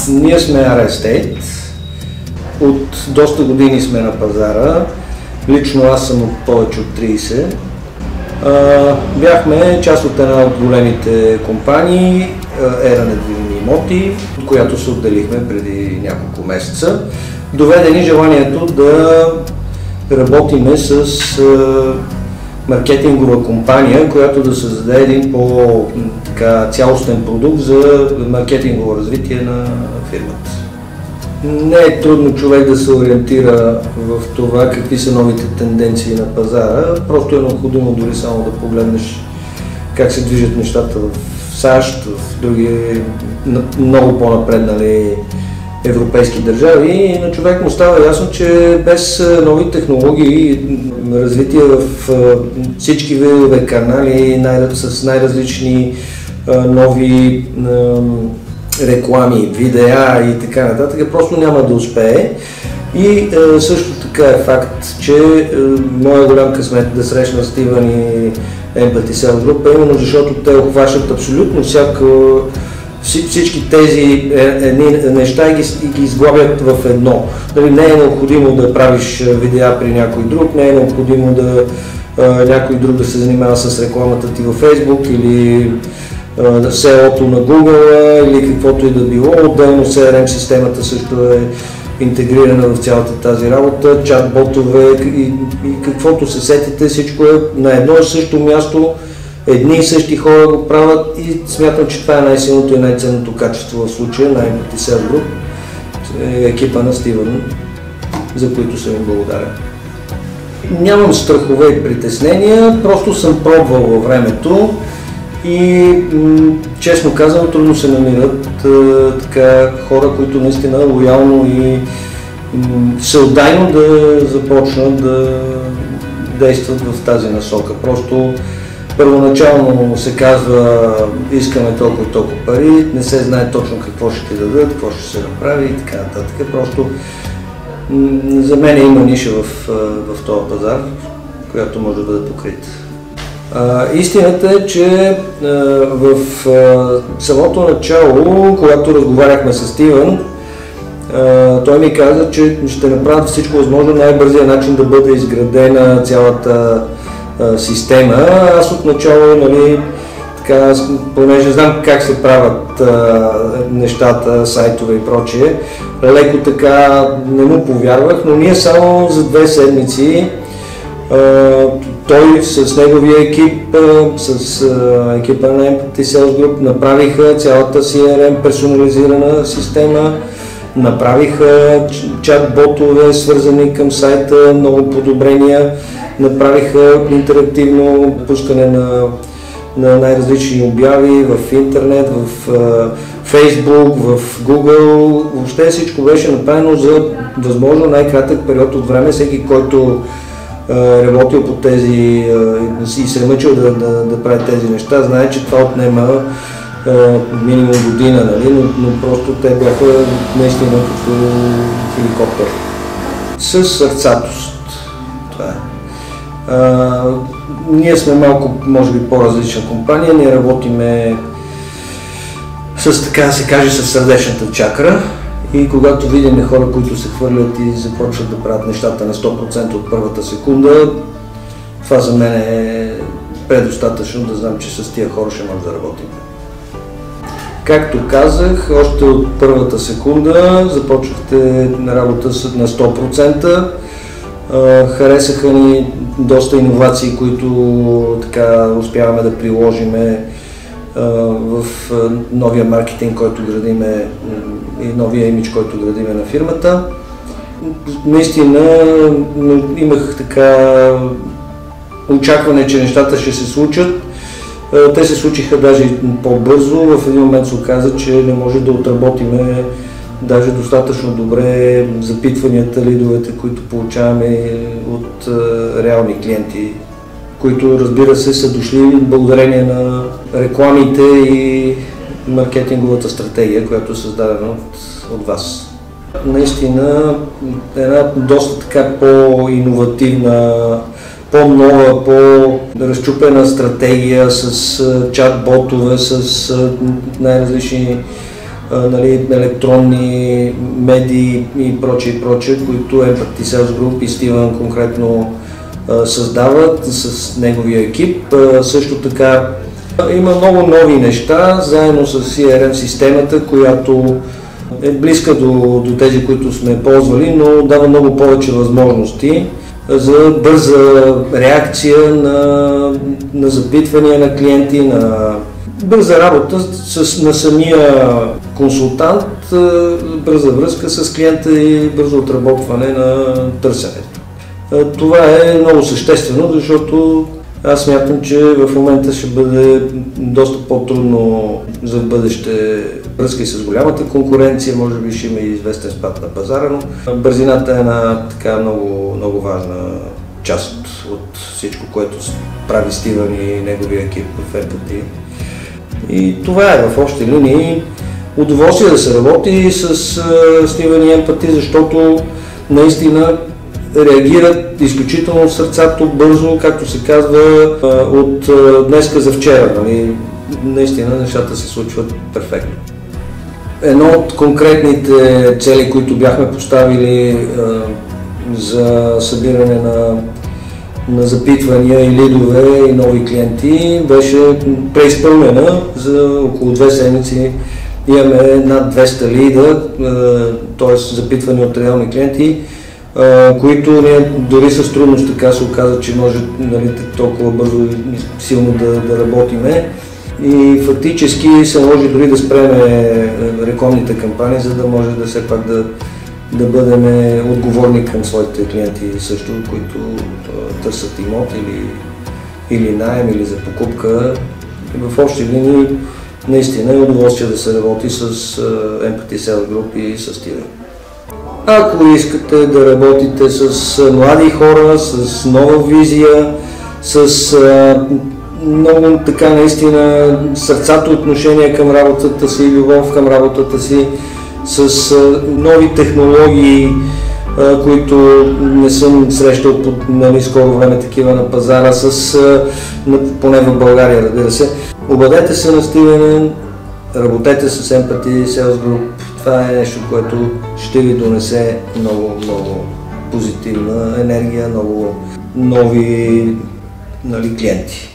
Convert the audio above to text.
Ние сме R-Estate. От доста години сме на пазара. Лично аз съм от повече от 30. Бяхме част от една от големите компании, Ера недвижими имоти, от която се отделихме преди няколко месеца. Доведе ни желанието да работиме с маркетингова компания, която да създаде един по-цялостен продукт за маркетингово развитие на фирмата. Не е трудно човек да се ориентира в това какви са новите тенденции на пазара, просто е необходимо дори само да погледнеш как се движат нещата в САЩ, в други много по-напреднали европейски държави и на човек му става ясно, че без нови технологии, развитие в всички видове канали, с най-различни нови реклами, видеа и така нататък, просто няма да успее. И също така е факт, че моя голям късмет да срещна Стивън и Empathy Sales Group, именно защото те обхващат абсолютно всички тези неща и ги изглавят в едно. Не е необходимо да правиш видеа при някой друг, не е необходимо да някой друг да се занимава с рекламата ти във Facebook или SEO-то на Google или каквото и да било. Отделно CRM системата също е интегрирана в цялата тази работа, чат-ботове и каквото се сетите, всичко е на едно и също място, едни и същи хора го правят и смятам, че това е най-силното и най-ценното качество в случая на Empathy Sales Group, екипа на Стивън, за които съм им благодарен. Нямам страхове и притеснения, просто съм пробвал във времето и честно казано трудно се намират хора, които наистина лоялно и всеотдайно да започнат да действат в тази насока. Просто първоначално се казва искаме толкова и толкова пари, не се знае точно какво ще ти дадат, какво ще се направи и така нататък. Просто за мен има ниша в този пазар, която може да бъде покрита. Истината е, че в самото начало, когато разговаряхме с Стивън, той ми каза, че ще направят всичко възможно най-бързия начин да бъде изградена цялата система. Аз отначало, понеже знам как се правят нещата, сайтове и прочие, леко така не му повярвах, но ние само за 2 седмици той с неговия екип, с екипа на Empathy Sales Group направиха цялата CRM персонализирана система, направиха чат-ботове свързани към сайта, много подобрения, направиха интерактивно пускане на най-различни обяви в интернет, в Facebook, в Google. Въобще всичко беше направено за възможно най-кратък период от време. Всеки, който работил по тези и се е мъчил да прави тези неща, знае, че това отнема минимум година, но просто те бяха наистина като хеликоптер. С сърцатост. Това е. Ние сме малко, може би, по-различна компания. Ние работиме с, така да се каже, с сърдечната чакра. И когато видим хора, които се хвърлят и започват да правят нещата на 100% от първата секунда, това за мен е предостатъчно да знам, че с тия хора ще може да работим. Както казах, още от първата секунда започвахте на работа на 100%. Харесаха ни доста иновации, които така успяваме да приложиме в новия маркетинг, който градиме и новия имидж, който градиме на фирмата. Наистина имах така очакване, че нещата ще се случат. Те се случиха даже по-бързо. В един момент се оказа, че не може да отработиме даже достатъчно добре запитванията, лидовете, които получаваме от реални клиенти, които, разбира се, са дошли благодарение на рекламите и маркетинговата стратегия, която е създадена от вас. Наистина една доста така по-иновативна, по-нова, по-разчупена стратегия с чат-ботове, с най-различни нали, електронни медии и прочее, които Empathy Sales Group и Стивън конкретно създават с неговия екип. Също така има много нови неща, заедно с CRM системата, която е близка до тези, които сме ползвали, но дава много повече възможности за бърза реакция на запитвания на клиенти, на бърза работа на самия консултант, бърза връзка с клиента и бързо отработване на търсенето. Това е много съществено, защото аз смятам, че в момента ще бъде доста по-трудно за бъдеще връзка и с голямата конкуренция, може би ще има и известен спад на пазара, но бързината е една така много важна част от всичко, което прави Стивън и неговия екип в Empathy. И това е в общи линии. Удоволствие да се работи с Стивън и Empathy, защото наистина реагират изключително сърцато, бързо, както се казва, от днеска за вчера. Нали? Наистина нещата се случват перфектно. Едно от конкретните цели, които бяхме поставили за събиране на запитвания и лидове и нови клиенти, беше преизпълнена. За около 2 седмици имаме над 200 лида, т.е. запитвания от реални клиенти, които ние дори с трудност така се оказа, че може, нали, толкова бързо и силно да работиме. И фактически се може дори да спреме рекламните кампании, за да може да все пак да бъдем отговорни към своите клиенти също, които търсят имот или наем, или за покупка. В общи линии наистина е удоволствие да се работи с Empathy Sales Group и с Стивън. Ако искате да работите с млади хора, с нова визия, с много така наистина сърцато отношение към работата си, любов към работата си, с нови технологии, които не съм срещал по скоро време такива на пазара, поне в България, разбира се. Обадете се на Стивън, работете с Empathy Sales Group. Това е нещо, което ще ви донесе много позитивна енергия, много нови, нали, клиенти.